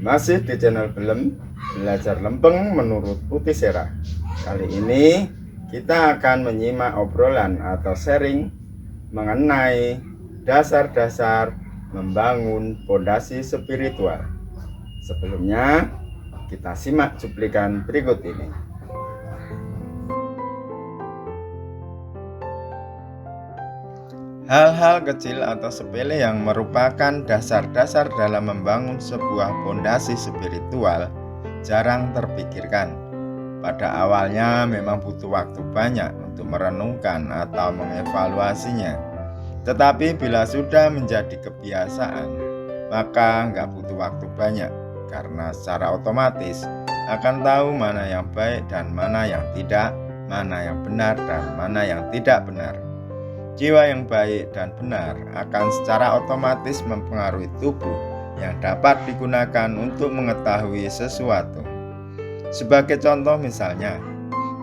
Masih di channel Belem Belajar Lempeng menurut Putih Sera. Kali ini kita akan menyimak obrolan atau sharing mengenai dasar-dasar membangun fondasi spiritual. Sebelumnya kita simak cuplikan berikut ini. Hal-hal kecil atau sepele yang merupakan dasar-dasar dalam membangun sebuah fondasi spiritual jarang terpikirkan. Pada awalnya memang butuh waktu banyak untuk merenungkan atau mengevaluasinya. Tetapi bila sudah menjadi kebiasaan, maka nggak butuh waktu banyak, karena secara otomatis akan tahu mana yang baik dan mana yang tidak, mana yang benar dan mana yang tidak benar. Jiwa yang baik dan benar akan secara otomatis mempengaruhi tubuh yang dapat digunakan untuk mengetahui sesuatu. Sebagai contoh misalnya,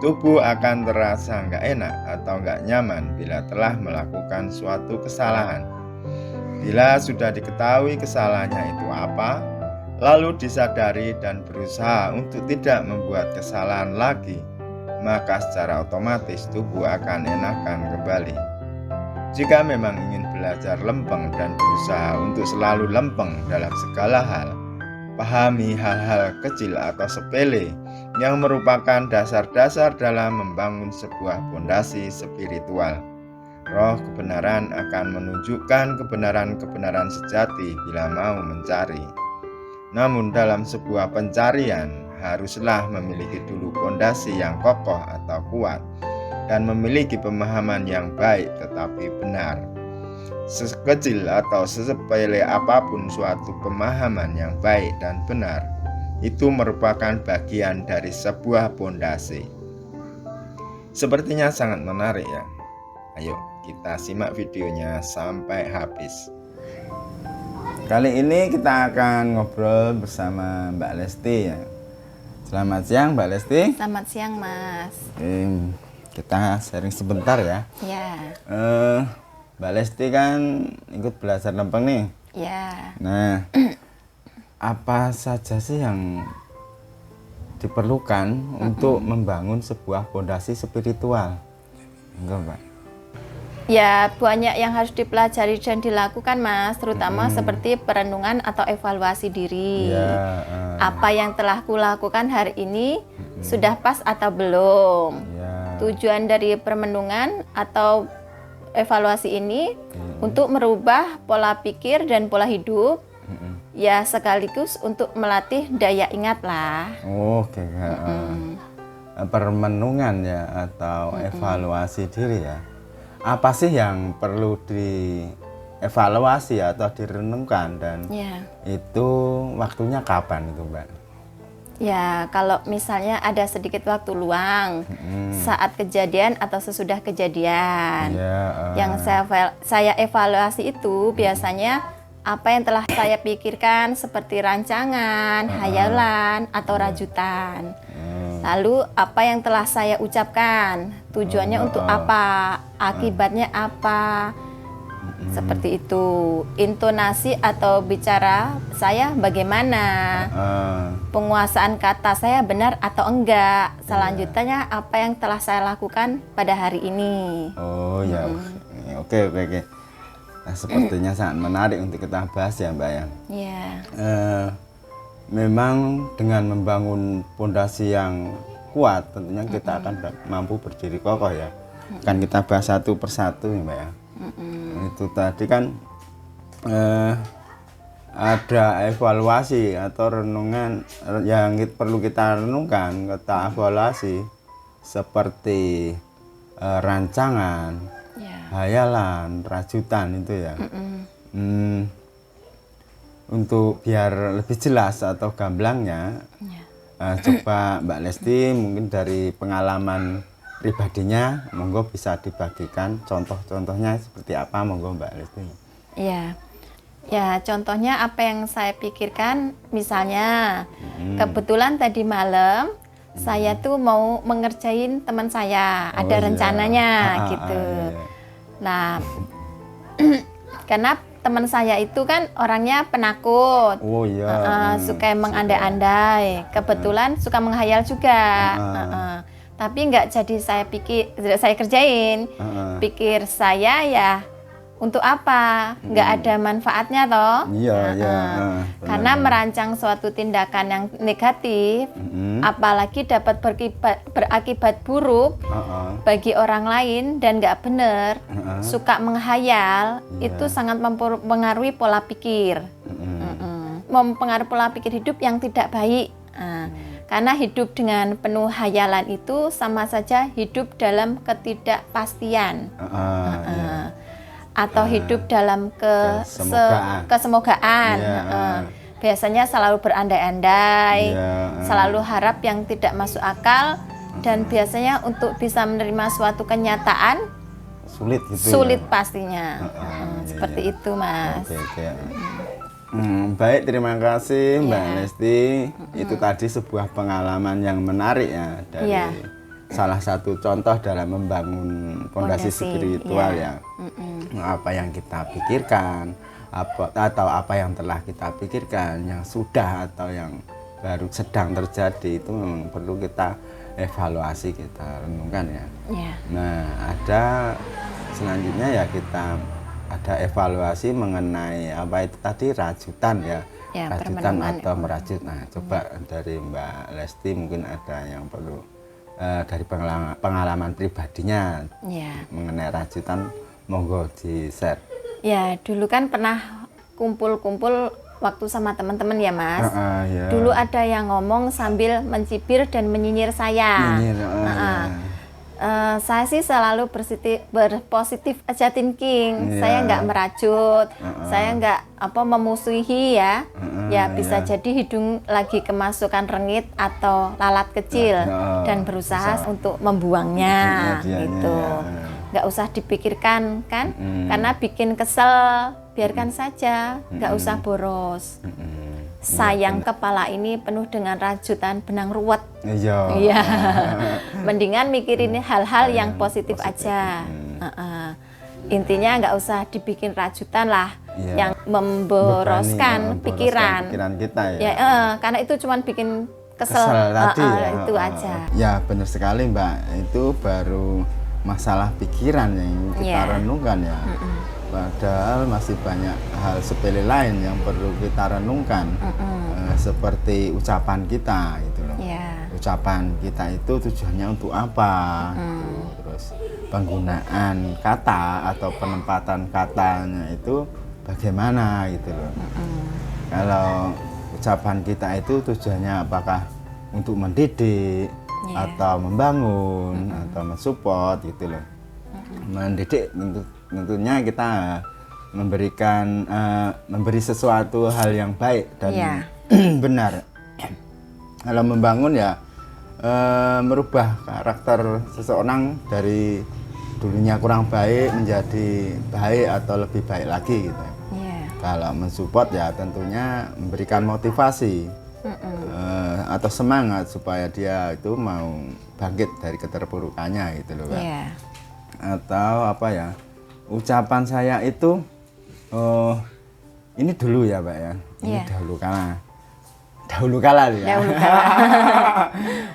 tubuh akan terasa nggak enak atau nggak nyaman bila telah melakukan suatu kesalahan. Bila sudah diketahui kesalahannya itu apa, lalu disadari dan berusaha untuk tidak membuat kesalahan lagi, maka secara otomatis tubuh akan enakan kembali. Jika memang ingin belajar lempeng dan berusaha untuk selalu lempeng dalam segala hal, pahami hal-hal kecil atau sepele yang merupakan dasar-dasar dalam membangun sebuah fondasi spiritual. Roh kebenaran akan menunjukkan kebenaran-kebenaran sejati bila mau mencari. Namun dalam sebuah pencarian haruslah memiliki dulu fondasi yang kokoh atau kuat dan memiliki pemahaman yang baik tetapi benar. Sekecil atau sesepele apapun suatu pemahaman yang baik dan benar, itu merupakan bagian dari sebuah fondasi. Sepertinya sangat menarik ya. Ayo kita simak videonya sampai habis. Kali ini kita akan ngobrol bersama Mbak Lesti ya. Selamat siang Mbak Lesti. Selamat siang Mas. Kita sharing sebentar ya. Ya. Mbak Lesti kan ikut belajar lempeng nih. Ya. Nah, apa saja sih yang diperlukan untuk membangun sebuah fondasi spiritual? Enggak, Mbak? Ya, banyak yang harus dipelajari dan dilakukan Mas, terutama seperti perenungan atau evaluasi diri. Ya, apa yang telah kulakukan hari ini sudah pas atau belum? ya. Tujuan dari perenungan atau evaluasi ini untuk merubah pola pikir dan pola hidup, ya sekaligus untuk melatih daya ingat lah. Oke, perenungan ya atau evaluasi diri ya. Apa sih yang perlu dievaluasi atau direnungkan dan itu waktunya kapan itu Mbak? Ya, kalau misalnya ada sedikit waktu luang saat kejadian atau sesudah kejadian, yang saya evaluasi itu biasanya apa yang telah saya pikirkan seperti rancangan, hayalan, atau rajutan. Lalu apa yang telah saya ucapkan, tujuannya untuk apa, akibatnya apa, seperti itu. Intonasi atau bicara saya bagaimana, penguasaan kata saya benar atau enggak, selanjutnya apa yang telah saya lakukan pada hari ini. Oh ya, oke. Nah, sepertinya sangat menarik untuk kita bahas ya Mbak ya. Iya. Memang dengan membangun fondasi yang kuat tentunya kita akan mampu berdiri kokoh ya. Kan kita bahas satu persatu ya Mbak ya. Itu tadi kan ada evaluasi atau renungan yang perlu kita renungkan, kita evaluasi seperti rancangan, hayalan, rajutan itu ya. Untuk biar lebih jelas atau gamblangnya, coba Mbak Lesti mungkin dari pengalaman pribadinya, monggo bisa dibagikan contoh-contohnya seperti apa, monggo Mbak Lesti. Ya, contohnya apa yang saya pikirkan, misalnya kebetulan tadi malam saya tuh mau mengerjain teman saya, ada rencananya gitu. Nah, karena teman saya itu kan orangnya penakut, suka mengandai-andai, kebetulan suka menghayal juga. Tapi nggak jadi saya kerjain. Pikir saya ya untuk apa? Nggak ada manfaatnya toh. Karena merancang suatu tindakan yang negatif, apalagi dapat berakibat buruk bagi orang lain dan nggak benar, suka menghayal, itu sangat mempengaruhi pola pikir. Mempengaruhi pola pikir hidup yang tidak baik. Karena hidup dengan penuh hayalan itu sama saja hidup dalam ketidakpastian. Atau hidup dalam kesemogaan. Biasanya selalu berandai-andai, selalu harap yang tidak masuk akal, dan biasanya untuk bisa menerima suatu kenyataan sulit pastinya. Seperti itu, Mas. Baik, terima kasih Mbak Lesti. Itu tadi sebuah pengalaman yang menarik ya dari salah satu contoh dalam membangun fondasi spiritual ya. Apa yang kita pikirkan, atau apa yang telah kita pikirkan, yang sudah atau yang baru sedang terjadi, itu memang perlu kita evaluasi, kita renungkan ya. Nah, ada selanjutnya ya, kita ada evaluasi mengenai apa itu tadi, rajutan ya, rajutan atau merajut. Nah, coba dari Mbak Lesti mungkin ada yang perlu dari pengalaman pribadinya mengenai rajutan, monggo di-share. Ya, dulu kan pernah kumpul-kumpul waktu sama teman-teman ya, Mas. Dulu ada yang ngomong sambil mencibir dan menyinyir saya. Saya sih selalu berpositif aja thinking. Saya nggak merajut, saya nggak memusuhi ya. Ya bisa jadi hidung lagi kemasukan rengit atau lalat kecil dan berusaha untuk membuangnya gitu. Nggak usah dipikirkan kan, karena bikin kesel, biarkan saja, nggak usah boros. Sayang kepala ini penuh dengan rajutan benang ruwet. Iya. Mendingan mikirin hal-hal yang positif aja. Intinya nggak usah dibikin rajutan lah, yang memboroskan pikiran kita ya. Karena itu cuma bikin kesel tadi itu aja. Ya benar sekali Mbak, itu baru masalah pikiran yang kita renungkan ya. Padahal masih banyak hal sepele lain yang perlu kita renungkan, seperti ucapan kita itu loh. Ucapan kita itu tujuannya untuk apa? Terus penggunaan kata atau penempatan katanya itu bagaimana gitu loh. Kalau ucapan kita itu tujuannya apakah untuk mendidik atau membangun atau mensupport gitu loh. Mendidik tentunya kita memberi sesuatu hal yang baik dan benar. Kalau membangun ya merubah karakter seseorang dari dulunya kurang baik menjadi baik atau lebih baik lagi gitu. Kalau mensupport ya tentunya memberikan motivasi atau semangat supaya dia itu mau bangkit dari keterpurukannya gitu loh Pak. Atau apa ya, ucapan saya itu ini dulu ya Pak ya, ini dahulu kala ya.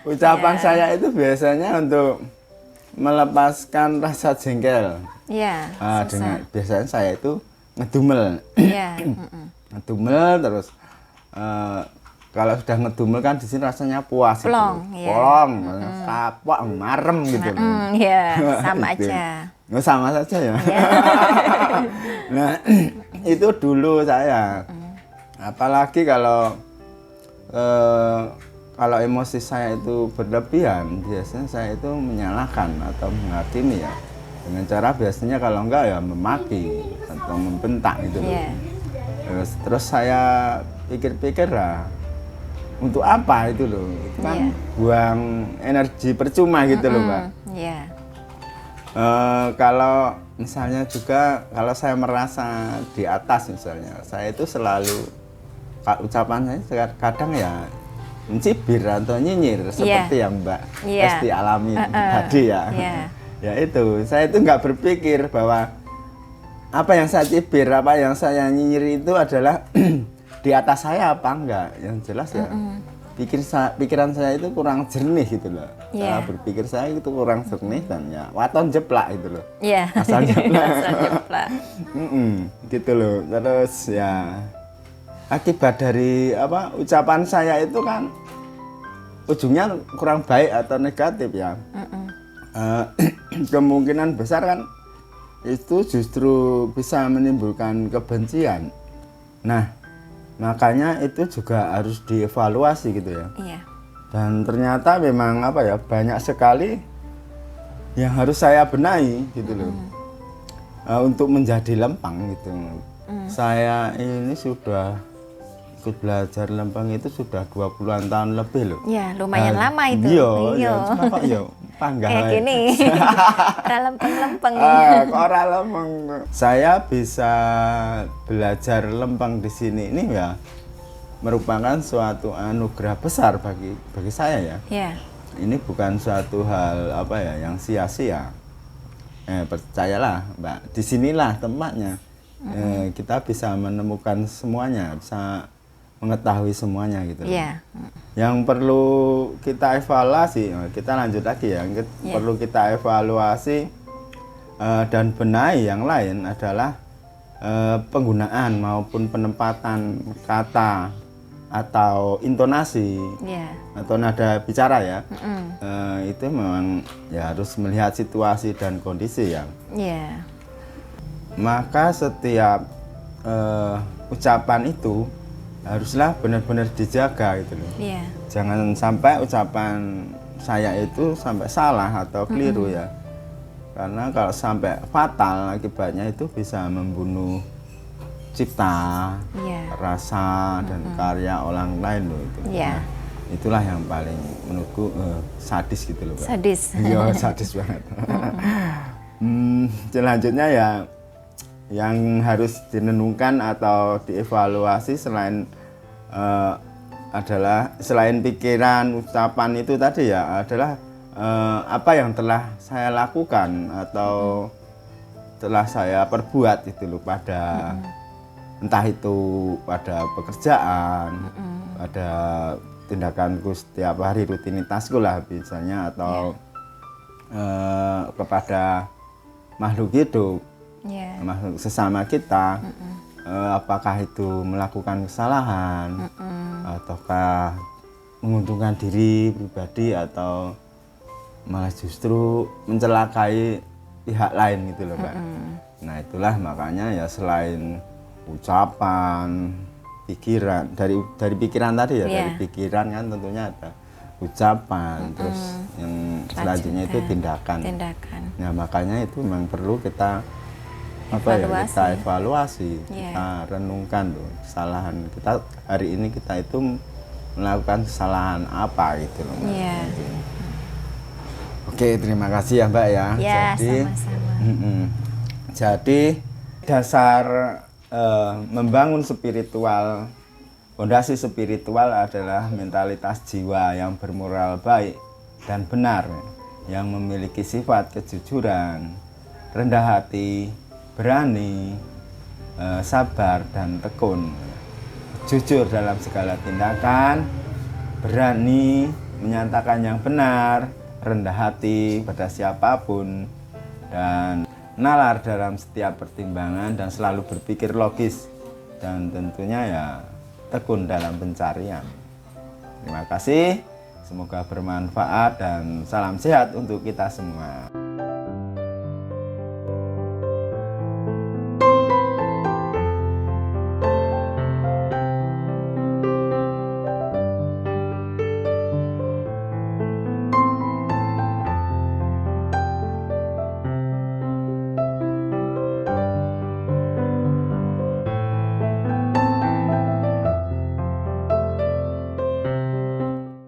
Ucapan saya itu biasanya untuk melepaskan rasa jengkel. Biasanya saya itu ngedumel. Ngedumel terus kalau sudah ngedumel kan di sini rasanya puas, plong, gitu. Plong, kapok, marem gitu. Sama aja. sama saja ya. Ya. Nah, itu dulu saya. Apalagi kalau emosi saya itu berlebihan, biasanya saya itu menyalahkan atau menghakimi ya. Dengan cara biasanya kalau enggak ya memaki atau membentak gitu loh. Yeah. Terus saya pikir-pikir lah, untuk apa itu loh? Itu kan buang energi percuma gitu loh, Mbak. Yeah. Kalau misalnya juga kalau saya merasa di atas misalnya, saya itu selalu ucapan saya kadang ya mencibir atau nyinyir seperti yang Mbak pasti alami tadi ya. Ya itu, saya itu nggak berpikir bahwa apa yang saya cibir, apa yang saya nyinyir itu adalah di atas saya apa enggak. Yang jelas ya pikiran saya itu kurang jernih gitu loh. Cara berpikir saya itu kurang jernih dan ya waton jeplak gitu loh. Asal jeplak. Gitu loh. Terus ya akibat dari ucapan saya itu kan ujungnya kurang baik atau negatif ya. Kemungkinan besar kan itu justru bisa menimbulkan kebencian. Nah, makanya itu juga harus dievaluasi gitu ya. Iya. Dan ternyata memang banyak sekali yang harus saya benahi gitu loh. Untuk menjadi lempeng gitu. Saya ini sudah ikut belajar lempeng itu sudah 20-an tahun lebih loh. Iya, lumayan lama itu. Iya. Cuma kok panggah kayak gini. Lempeng-lempeng. Orang lempeng. Saya bisa belajar lempeng di sini ini ya merupakan suatu anugerah besar bagi saya ya. Iya. Ini bukan suatu hal yang sia-sia. Percayalah, Mbak. Disinilah tempatnya. Kita bisa menemukan semuanya, bisa mengetahui semuanya gitu. Iya. Yang perlu kita evaluasi, kita lanjut lagi ya. Perlu kita evaluasi dan benahi yang lain adalah penggunaan maupun penempatan kata atau intonasi atau nada bicara ya. Itu memang ya harus melihat situasi dan kondisi ya. Maka setiap ucapan itu haruslah benar-benar dijaga gitu loh. Jangan sampai ucapan saya itu sampai salah atau keliru ya. Karena kalau sampai fatal akibatnya itu bisa membunuh cipta, rasa dan karya orang lain loh itu. Nah, itulah yang paling menurutku sadis gitu loh, Pak. Sadis. Iya, sadis banget. Selanjutnya ya yang harus direnungkan atau dievaluasi selain selain pikiran, ucapan itu tadi ya adalah apa yang telah saya lakukan atau telah saya perbuat itu loh pada entah itu pada pekerjaan, pada tindakanku setiap hari, rutinitasku lah misalnya atau kepada makhluk hidup. Makhluk sesama kita, apakah itu melakukan kesalahan, ataukah menguntungkan diri pribadi, atau malah justru mencelakai pihak lain gitu loh, Mbak. Nah itulah makanya ya selain ucapan, pikiran dari pikiran tadi ya, dari pikiran kan tentunya ada ucapan, terus yang selanjutnya itu tindakan. Nah makanya itu memang perlu kita kita evaluasi, kita renungkan loh kesalahan kita hari ini, kita itu melakukan kesalahan apa gitu loh, Mbak. Oke, terima kasih ya, Mbak ya. Jadi sama-sama. Jadi dasar membangun spiritual, fondasi spiritual adalah mentalitas jiwa yang bermoral baik dan benar, yang memiliki sifat kejujuran, rendah hati, berani, sabar dan tekun, jujur dalam segala tindakan, berani menyatakan yang benar, rendah hati pada siapapun, dan nalar dalam setiap pertimbangan dan selalu berpikir logis, dan tentunya ya tekun dalam pencarian. Terima kasih, semoga bermanfaat dan salam sehat untuk kita semua.